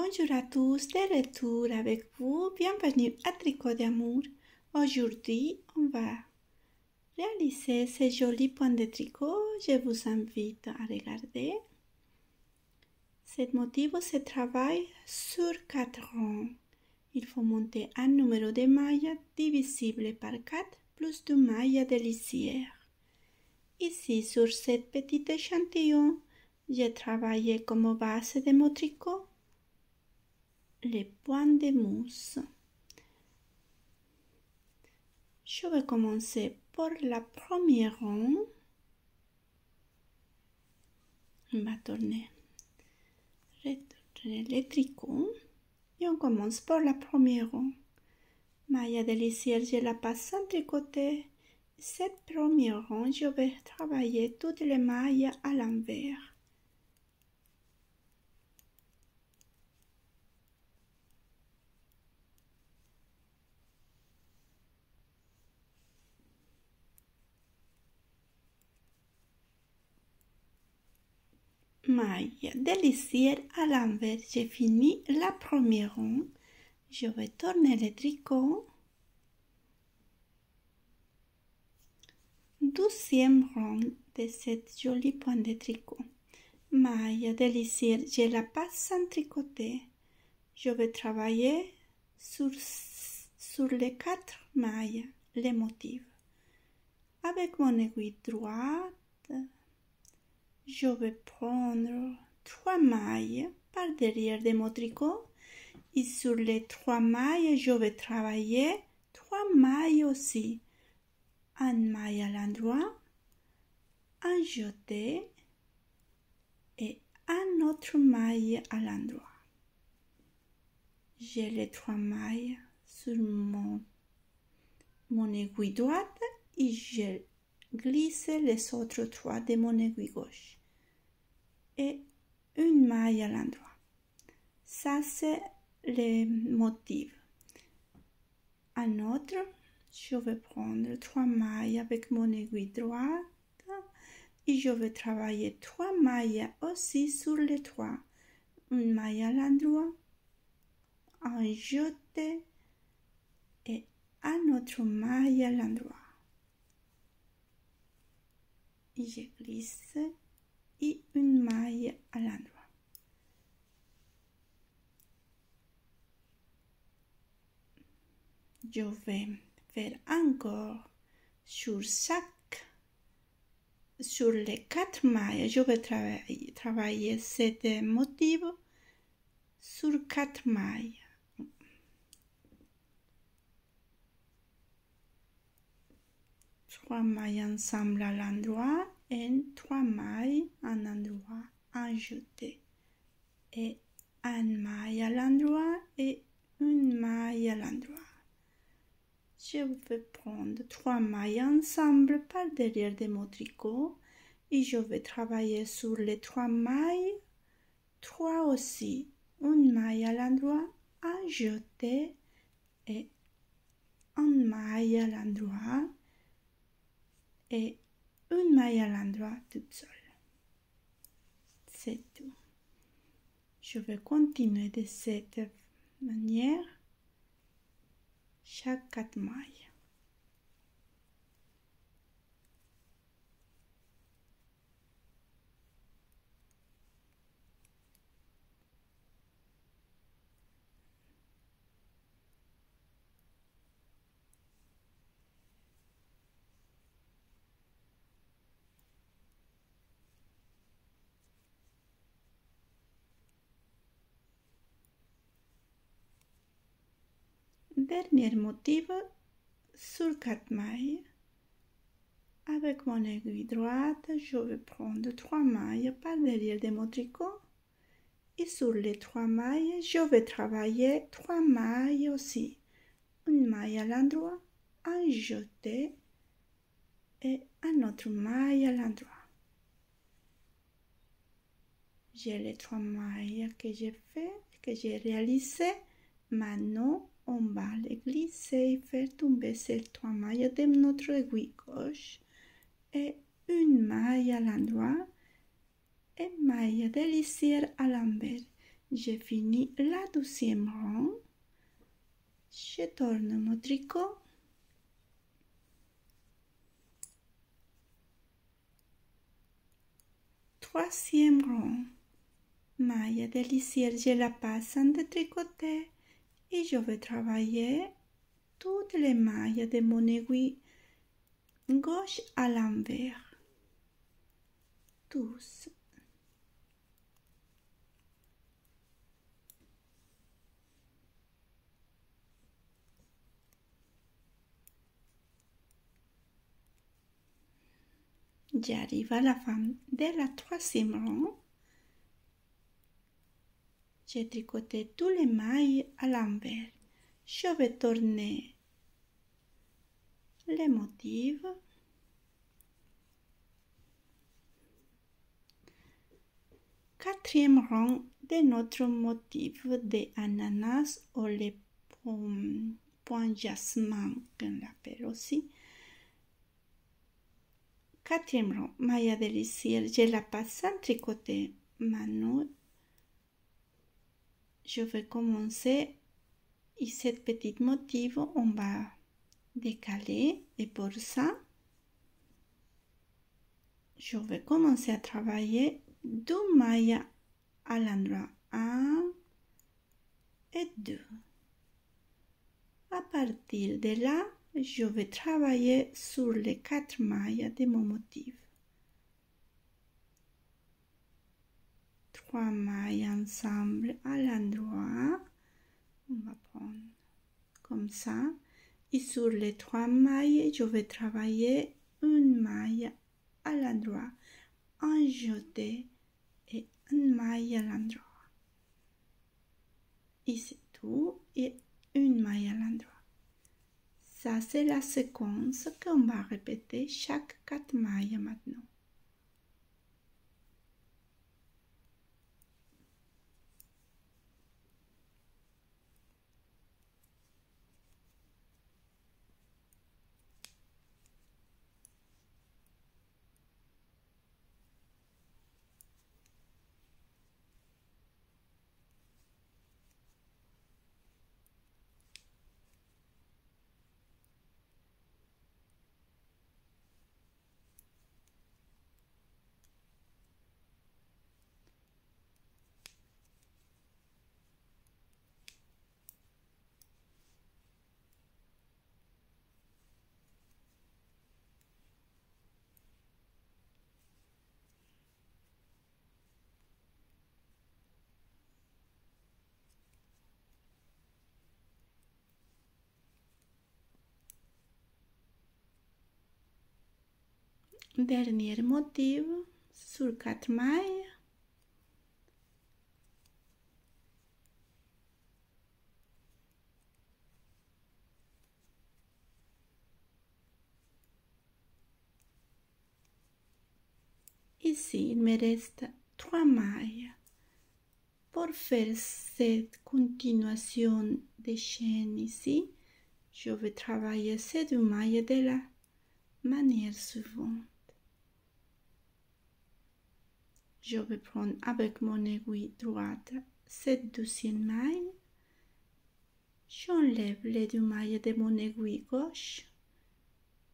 Bonjour à tous, de retour avec vous. Bienvenue à Tricot d'amour. Aujourd'hui, on va réaliser ces jolis points de tricot. Je vous invite à regarder. Ce motif se travaille sur 4 rangs. Il faut monter un numéro de mailles divisible par 4 plus 2 mailles de lisière. Ici, sur cette petite échantillon, j'ai travaillé comme base de mon tricot les points de mousse. Je vais commencer par la première rang. On va retourner le tricot et on commence par la première rang. Maille de lisière, je la passe sans tricoter. Cette première rang, je vais travailler toutes les mailles à l'envers. Maille de lisière à l'envers. J'ai fini la première rang. Je vais tourner le tricot. Deuxième rang de cette jolie point de tricot. Maille de lisière, je la passe sans tricoter. Je vais travailler sur les 4 mailles, les motifs. Avec mon aiguille droite, je vais prendre 3 mailles par derrière de mon tricot et sur les 3 mailles, je vais travailler 3 mailles aussi. Une maille à l'endroit, un jeté et un autre maille à l'endroit. J'ai les 3 mailles sur mon aiguille droite et je glisse les autres 3 de mon aiguille gauche. Et une maille à l'endroit. Ça, c'est le motif. Un autre, je vais prendre 3 mailles avec mon aiguille droite et je vais travailler 3 mailles aussi sur les 3. Une maille à l'endroit, un jeté et un autre maille à l'endroit. Et je glisse et une maille à l'endroit. Je vais faire encore sur les 4 mailles, je vais travailler ce motif sur 4 mailles. Trois mailles ensemble à l'endroit et 3 mailles à l'endroit, un jeté et une maille à l'endroit et une maille à l'endroit. Je vais prendre 3 mailles ensemble par derrière de mon tricot et je vais travailler sur les 3 mailles, 3 aussi, une maille à l'endroit, un jeté et une maille à l'endroit et une maille à l'endroit toute seule. C'est tout. Je vais continuer de cette manière chaque 4 mailles. Dernier motif sur 4 mailles. Avec mon aiguille droite, je vais prendre 3 mailles par derrière de mon tricot et sur les 3 mailles, je vais travailler 3 mailles aussi. Une maille à l'endroit, un jeté et un autre maille à l'endroit. J'ai les 3 mailles que j'ai fait, que j'ai réalisées. Maintenant, on va les glisser et faire tomber ces 3 mailles de notre aiguille gauche et une maille à l'endroit et maille de lisière à l'envers. J'ai fini la 12e rang. Je tourne mon tricot. Troisième rang. Maille de lisière, je la passe en détricoté et je vais travailler toutes les mailles de mon aiguille gauche à l'envers. Tous. J'arrive à la fin de la 3e rang. J'ai tricoté tous les mailles à l'envers. Je vais tourner les motifs. Quatrième rang de notre motif de ananas ou les points jasmin, qu'on l'appelle aussi. Quatrième rang, maille de lisière, je la passe en tricoter. Maintenant, je vais commencer et ce petit motif, on va décaler et pour ça, je vais commencer à travailler 2 mailles à l'endroit 1 et 2. À partir de là, je vais travailler sur les 4 mailles de mon motif. 3 mailles ensemble à l'endroit. On va prendre comme ça. Et sur les 3 mailles, je vais travailler une maille à l'endroit, un jeté et une maille à l'endroit. Et c'est tout, et une maille à l'endroit. Ça, c'est la séquence qu'on va répéter chaque 4 mailles maintenant. Dernier motif sur 4 mailles. Ici, il me reste 3 mailles. Pour faire cette continuation de chaîne ici, je vais travailler ces 2 mailles de la manière suivante. Je vais prendre avec mon aiguille droite cette 12e maille. J'enlève les 2 mailles de mon aiguille gauche.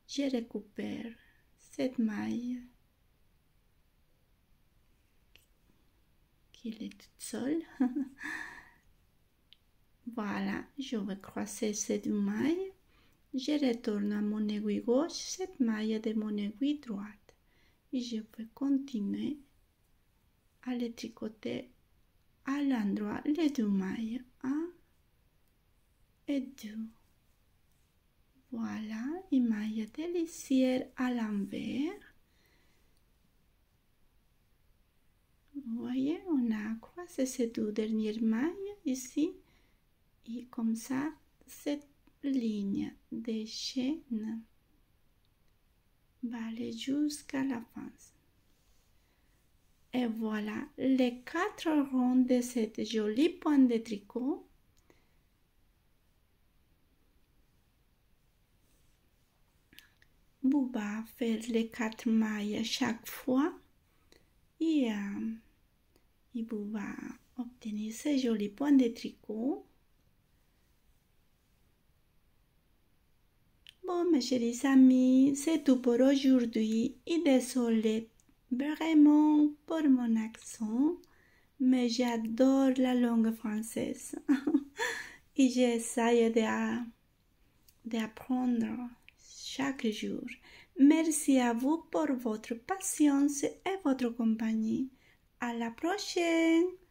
Je récupère cette maille qui est toute seule. Voilà, je vais croiser ces 2 mailles. Je retourne à mon aiguille gauche, cette maille de mon aiguille droite. Et je vais continuer à les tricoter à l'endroit les 2 mailles. 1 et 2. Voilà, une maille de lisière à l'envers. Vous voyez, on a croisé ces 2 dernières mailles ici. Et comme ça, cette ligne de chaîne va aller jusqu'à la fin. Et voilà les 4 rangs de cette jolie pointe de tricot. Vous va faire les 4 mailles chaque fois et vous va obtenir ces jolis points de tricot. Bon, mes chers amis, c'est tout pour aujourd'hui. Et désolé vraiment pour mon accent, mais j'adore la langue française. Et j'essaie d'apprendre chaque jour. Merci à vous pour votre patience et votre compagnie. À la prochaine!